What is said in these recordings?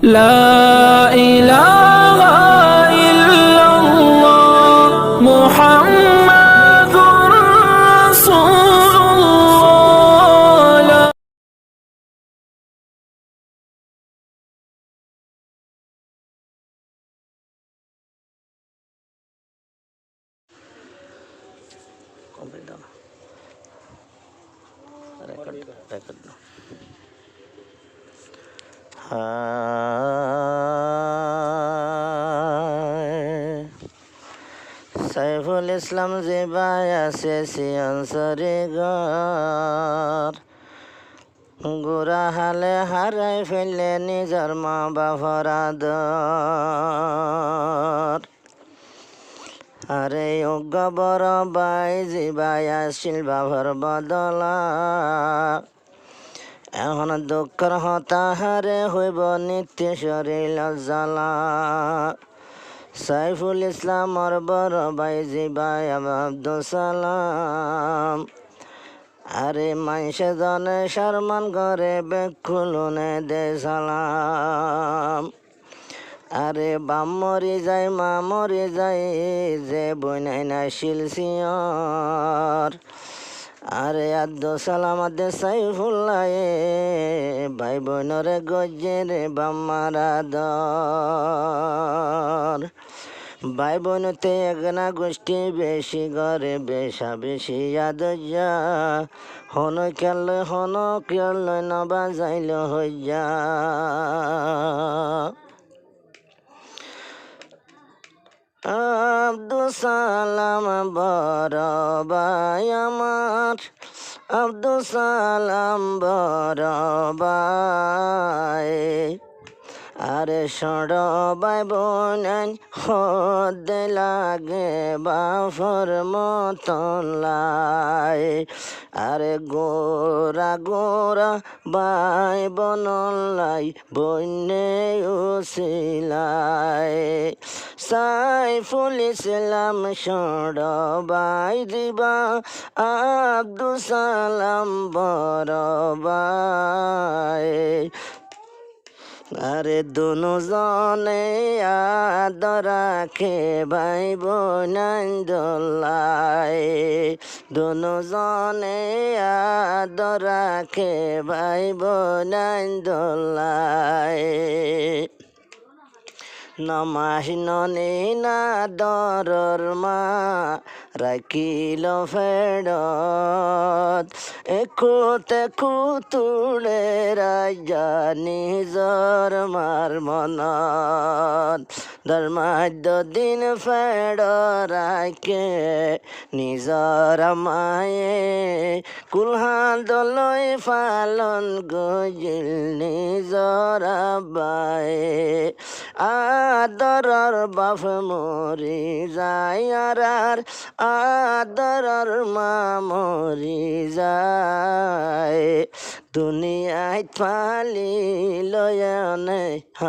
لا إله إلا الله محمد رسول الله সাইফুল ইসলাম জিবাই আছে সিয়নসরি ঘর গোরা হালে হারাই ফেললে নিজর মা বাবার আদর আরে অজ্ঞ বড় বাই জিবাই আসছিল বাবার বদলা এখন দুঃখর হতাহারে হইব নিত্য শরীর জ্বালা সাইফুল ইসলামর বড় ভাই জিবাই আব্দুল সালাম আরে মাইসে জনে শর্মান করে বেকুলনে দে সালাম আরে বাম মরি যায় মা মরি যায় যে বইনাই না শিলসিয়র আরে আব্দুল সালাম আদে সাইফুল্লাহ ভাই বোনরে গজে রে বাম্মারা দর ভাই বোনতে একনা গোষ্ঠী বেশি ঘরে বেশা বেশি আদজা হন কেল নবা যাইল হইয়া আব্দুল সালাম বড় ভাই আমার আব্দুল সালাম বড় ভাই আরে সড় ভাই বোন হদে লাগে বাফর মতন লাই আরে গোরা গোরা ভাই বনলাই বন্যে উছিলাই সাইফুল ইসলাম সড় ভাই দিবা আব্দুল সালাম বড় ভাই আরে দুনো জনে আদর রাখে ভাই বোনাই দুনো জনে আদর রাখে ভাই বোনাই নমাস ননে না দরর মা রাখিল ফেরত একুতে কুতুড়ে রাজা নিজর মার মনত ধর্মাদ্য দিন ফেড রাখে নিজর মায়ে কুলহাদলৈ ফালন গজিল নিজর বায়ে আদরর বাপ মরি যায় আর আদরর মা মরি যায় দুনিয়ায় পালি লয়নে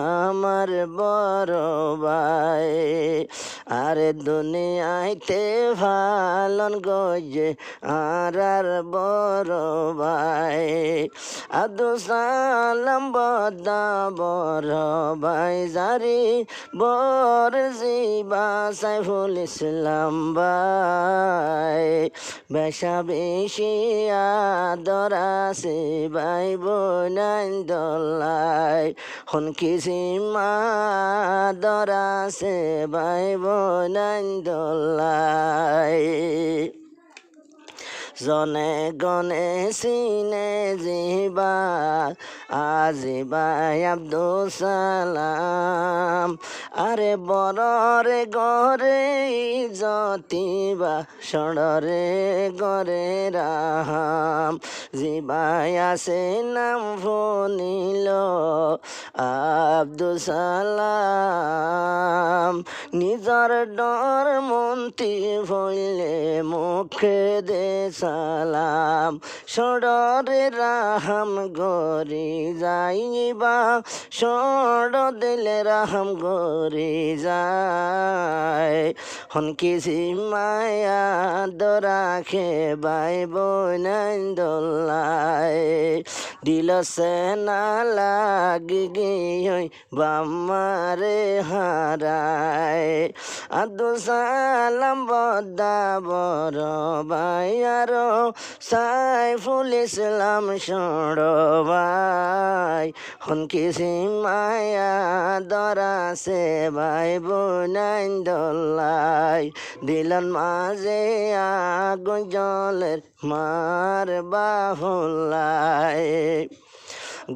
আমার বড় ভাই আরে দুনিয়াইতে ভালন গজে আর বড় ভাই আব্দুল সালাম বদা বড় ভাই জারি বর জিবা সাইফুল ইসলাম ভাই বেশা বেশি আদর আছে ভাই বোনাই দলাই হন কিসিমা আদর আছে ভাই বোনাই দলাই জনে গনে সিনে জিবা আজিবাই আব্দুল সালাম আরে বড়রে গরে যতিবা সড়রে গরে রাহাম জিবাই আছে নাম ফনিল আব্দুল সালাম নিজর ডর মন্তি ভইলে মুখে দে সালাম সড়রে রাহাম গরি যাইবা সড় দিলে রাহাম গরি মরি যায় হনকি মায়া দরাখে বাই বইনাইন দোল্লায় দিল সে না লাগি গিয়ে বাম্মারে হারায় আদু সালাম বদ্দা বড় ভাই আরো সাইফুল ইসলাম সড় ভাই হনকি মায়া দরা সে ভাই বোনাইন দোল্লাই দিলন মাঝে আগুন জলের মার বাহুল্লাই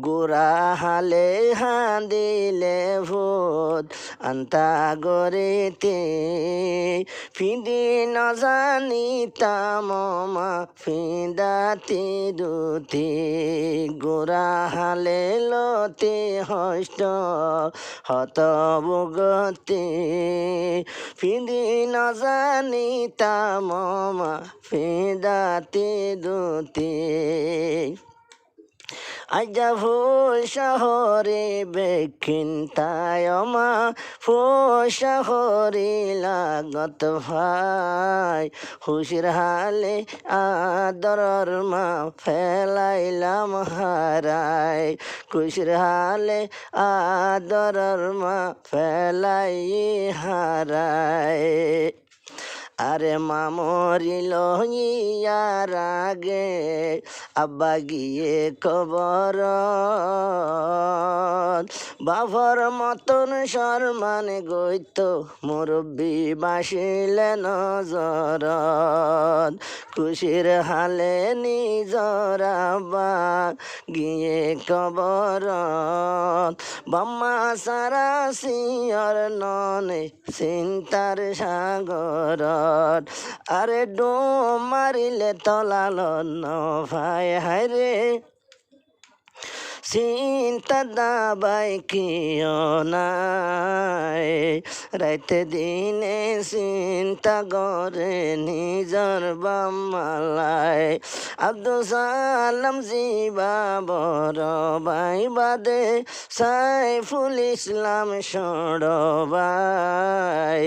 গোরা হালে হাঁদিলে ভূত আন্তা গরিতে ফিদি নজানি তামমা ফিদাতি দুতি গোরা হালে লতি হষ্ট হত বুগতি ফিদি নজানি তামমা ফিদাতি দুতি আজা ফুল শহরে বেখিনতায় মা ফুল শহরে লাগত ভাই হুশির হালে আদরর মা ফেলাইলাম হারাই খুশির হালে আদরর মা ফেলাই হারাই আরে মা মরিল ইয়ার আগে আব্বা গিয়ে কবর বাবার মতন শর্মান গইত মুরব্বী বাসিলে নজর খুশির হালে নিজর আব্বা গিয়ে কবর বাম্মা সারা সিয়র ননে চিন্তার সাগর আরে ডো মারিলে তলাল ন ভাই হায়রে চিন্তা দাবাই কিয় নাই রাইতে দিনে চিন্তা করে নিজর বাম্মালাই আব্দুল সালাম জিবা বড় ভাই বাদে সাইফুল ইসলাম সড় ভাই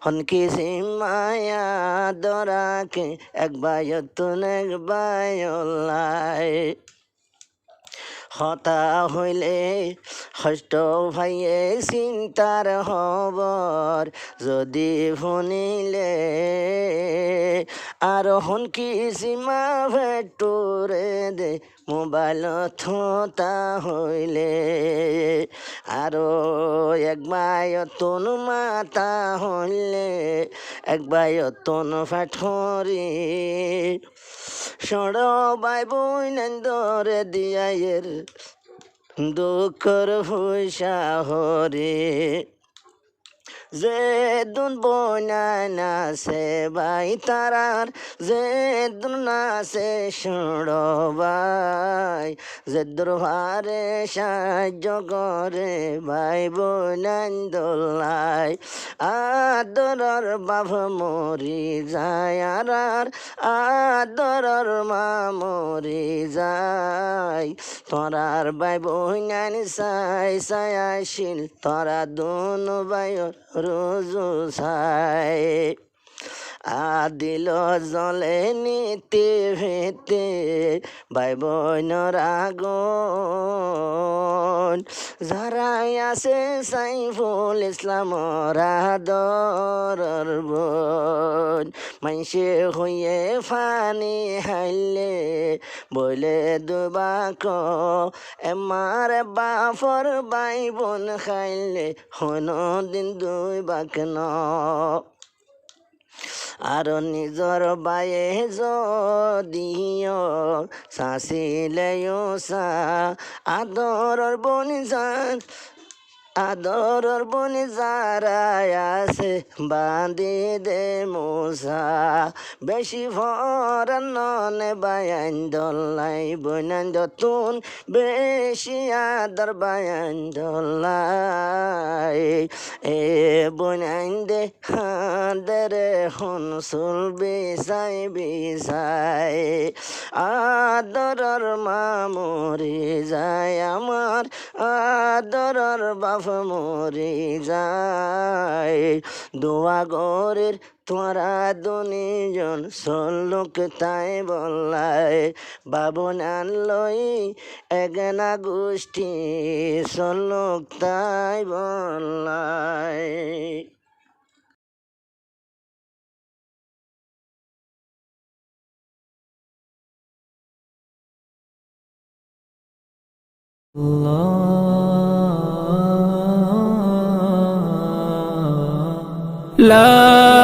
হনকি মায়া দরাকে এক বায়তুন এক বায়লাই হতা হইলে হষ্ট ভাইয়ে চিন্তার খবর যদি শুনিলে আর হনকি সীমা ভেটুরে দে মোবাইল থতা হইলে আরো এক বায়তন মাতা হইলে এক বায়তন ফাঠরি সড় বাই বই নন্দরে দিয়ায়ের দুঃখর হুইসা হরে যে দুন বনায় নাচে ভাই তারার যে দুন নাচে সড় ভাই যে দুর্ভারে সাহায্য করে ভাই বোনান দোলাই আদরর বাভ মরি যায় আর আদরর মা মরি যায় তোরার ভাই বোনান সাই সাই আসিল তোরা দুন ভাই রোজু ছাই আদিল জলে নিতে ভেতে ভাই বোনর আগুন যারাই আছে সাইফুল ইসলাম আদরর বোন মাইসে হইয়ে ফানি হাইলে বলে দুবাক এমার বাফর বাই বোন খাইলে হন দিন দুই বাক ন আর নিজর বায়ে যদিও শাসিলেও সা আদরর বনি যান আদরর বনি যারাই আছে বাঁধি দে মোসা বেশি ভর ননে বায়ান দোল্লাই বনান যতুন বেশি আদর বায়ান দোল্লাই এ বনান দে হাদরে হনসুল বিসাই বিসাই আদরর মা মরি যায় আমার আদরর বাপ মরি যায় দোয়া গরের তোরা দুনিজন সল্লুক তাই বললাই বাবন আনলই এগনা গোষ্ঠী সল্লুক তাই বললাই। لا